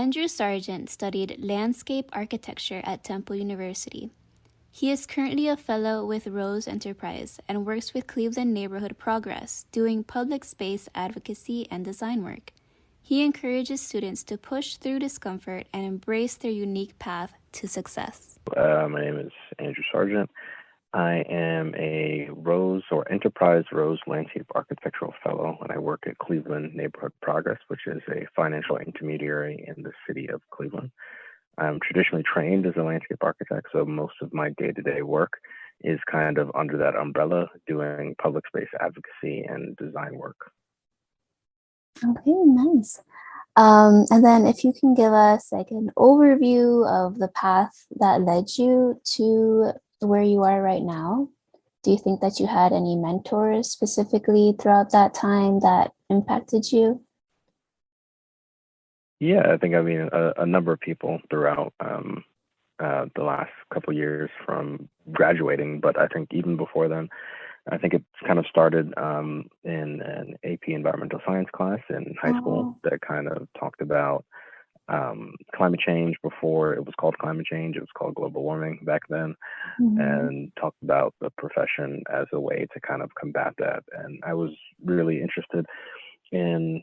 Andrew Sargeant studied landscape architecture at Temple University. He is currently a fellow with Rose Enterprise and works with Cleveland Neighborhood Progress, doing public space advocacy and design work. He encourages students to push through discomfort and embrace their unique path to success. My name is Andrew Sargeant. I am a Rose or Enterprise Rose Landscape Architectural Fellow, and I work at Cleveland Neighborhood Progress, which is a financial intermediary in the city of Cleveland. I'm traditionally trained as a landscape architect, so most of my day-to-day work is kind of under that umbrella, doing public space advocacy and design work. Okay, nice. And then if you can give us like an overview of the path that led you to where you are right now. Do you think that you had any mentors specifically throughout that time that impacted you? Yeah, I think a number of people throughout the last couple of years from graduating, but I think even before then, I think it kind of started in an AP environmental science class in high school that kind of talked about climate change before it was called climate change. It was called global warming back then, and talked about the profession as a way to kind of combat that. And I was really interested in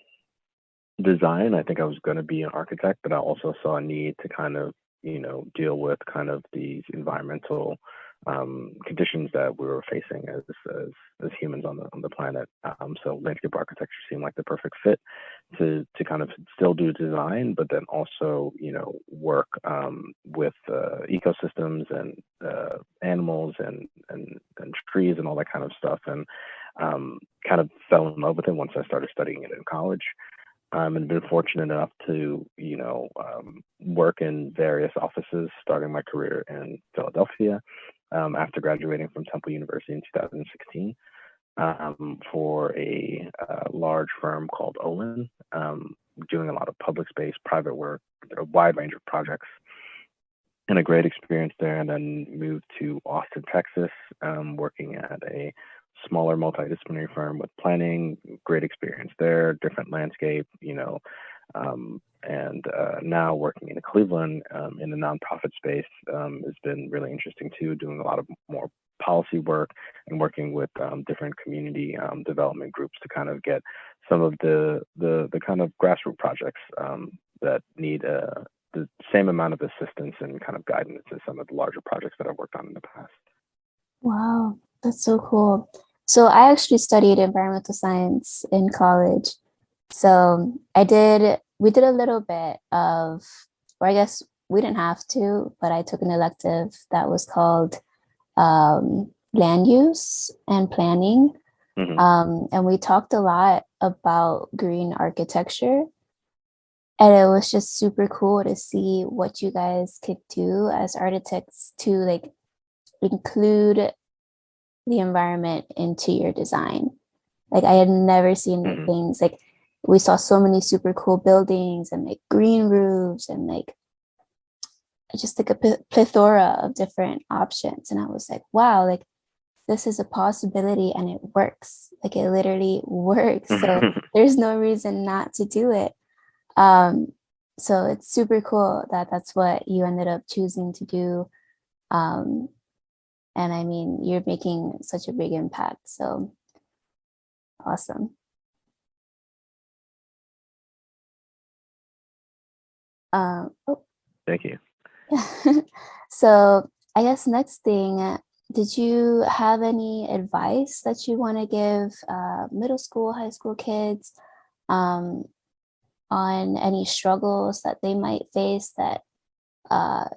design. I think I was going to be an architect, but I also saw a need to kind of, deal with kind of these environmental conditions that we were facing as humans on the planet. So landscape architecture seemed like the perfect fit to kind of still do design, but then also work with ecosystems and animals and trees and all that kind of stuff, and kind of fell in love with it once I started studying it in college. And been fortunate enough to, work in various offices, starting my career in Philadelphia after graduating from Temple University in 2016 for a large firm called Olin, doing a lot of public space, private work, a wide range of projects, and a great experience there. And then moved to Austin, Texas, working at a smaller multidisciplinary firm with planning, great experience there, different landscape, and now working in Cleveland in the nonprofit space has been really interesting too, doing a lot of more policy work and working with different community development groups to kind of get some of the kind of grassroots projects that need the same amount of assistance and kind of guidance as some of the larger projects that I've worked on in the past. Wow, that's so cool. So I actually studied environmental science in college. So we did a little bit of, or I guess we didn't have to, but I took an elective that was called land use and planning. And we talked a lot about green architecture. And it was just super cool to see what you guys could do as architects to like include the environment into your design. Like I had never seen things like we saw so many super cool buildings and like green roofs and like just like a plethora of different options. And I was like, wow, like this is a possibility and it works. Like it literally works. So there's no reason not to do it. So it's super cool that that's what you ended up choosing to do. And I mean, you're making such a big impact. So awesome. Thank you. So I guess next thing, did you have any advice that you want to give middle school, high school kids on any struggles that they might face that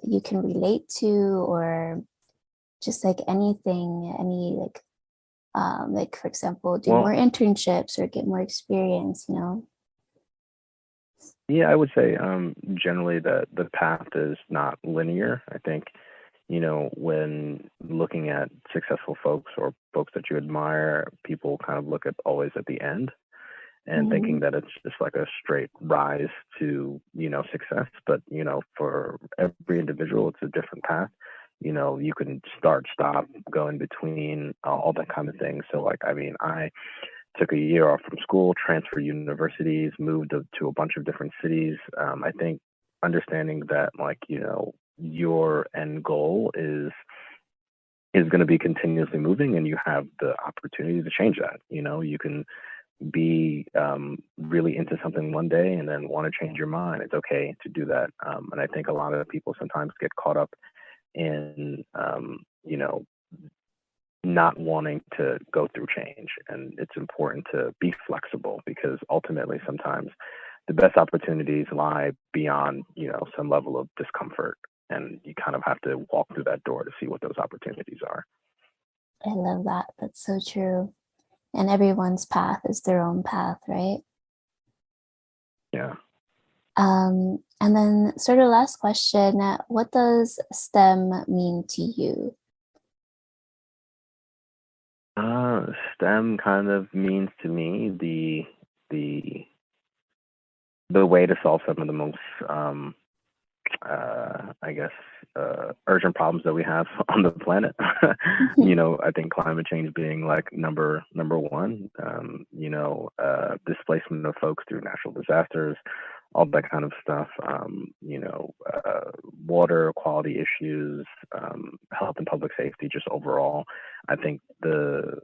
you can relate to, or just like anything, any like for example, do more internships or get more experience, Yeah, I would say generally the path is not linear. I think, when looking at successful folks or folks that you admire, people kind of look at always at the end and thinking that it's just like a straight rise to, success. But, for every individual, it's a different path. You can start, stop, go in between, all that kind of thing. So like, I took a year off from school, transferred universities, moved to a bunch of different cities. I think understanding that, like, your end goal is going to be continuously moving, and you have the opportunity to change that. You can be really into something one day and then want to change your mind. It's okay to do that. And I think a lot of people sometimes get caught up in, not wanting to go through change. And it's important to be flexible, because ultimately sometimes the best opportunities lie beyond, some level of discomfort. And you kind of have to walk through that door to see what those opportunities are. I love that. That's so true. And everyone's path is their own path, right? Yeah. And then sort of last question, what does STEM mean to you? STEM kind of means to me the the way to solve some of the most I guess urgent problems that we have on the planet. I think climate change being like number one. Displacement of folks through natural disasters, all that kind of stuff. Water quality issues, health and public safety, just overall. I think the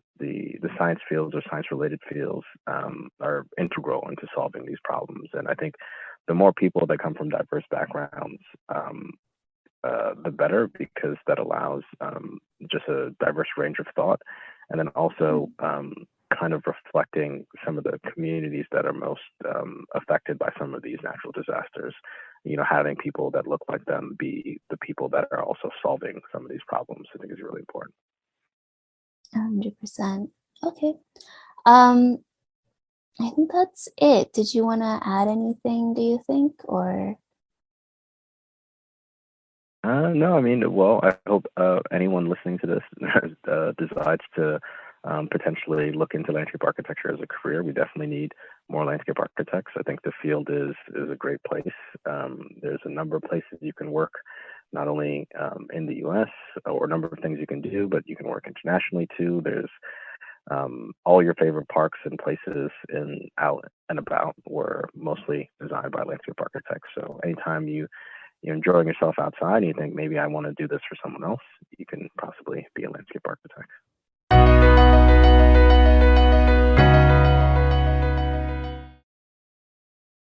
science fields or science related fields are integral into solving these problems, and I think the more people that come from diverse backgrounds, the better, because that allows just a diverse range of thought, and then also kind of reflecting some of the communities that are most affected by some of these natural disasters. Having people that look like them be the people that are also solving some of these problems, I think is really important. 100%. Okay. Um, I think that's it. Did you want to add anything, do you think? Or No, I mean, well, I hope anyone listening to this decides to potentially look into landscape architecture as a career. We definitely need more landscape architects. I think the field is a great place. There's a number of places you can work, not only in the U.S. or a number of things you can do, but you can work internationally too. There's all your favorite parks and places out and about were mostly designed by landscape architects. So anytime you're enjoying yourself outside and you think maybe I want to do this for someone else, you can possibly be a landscape architect.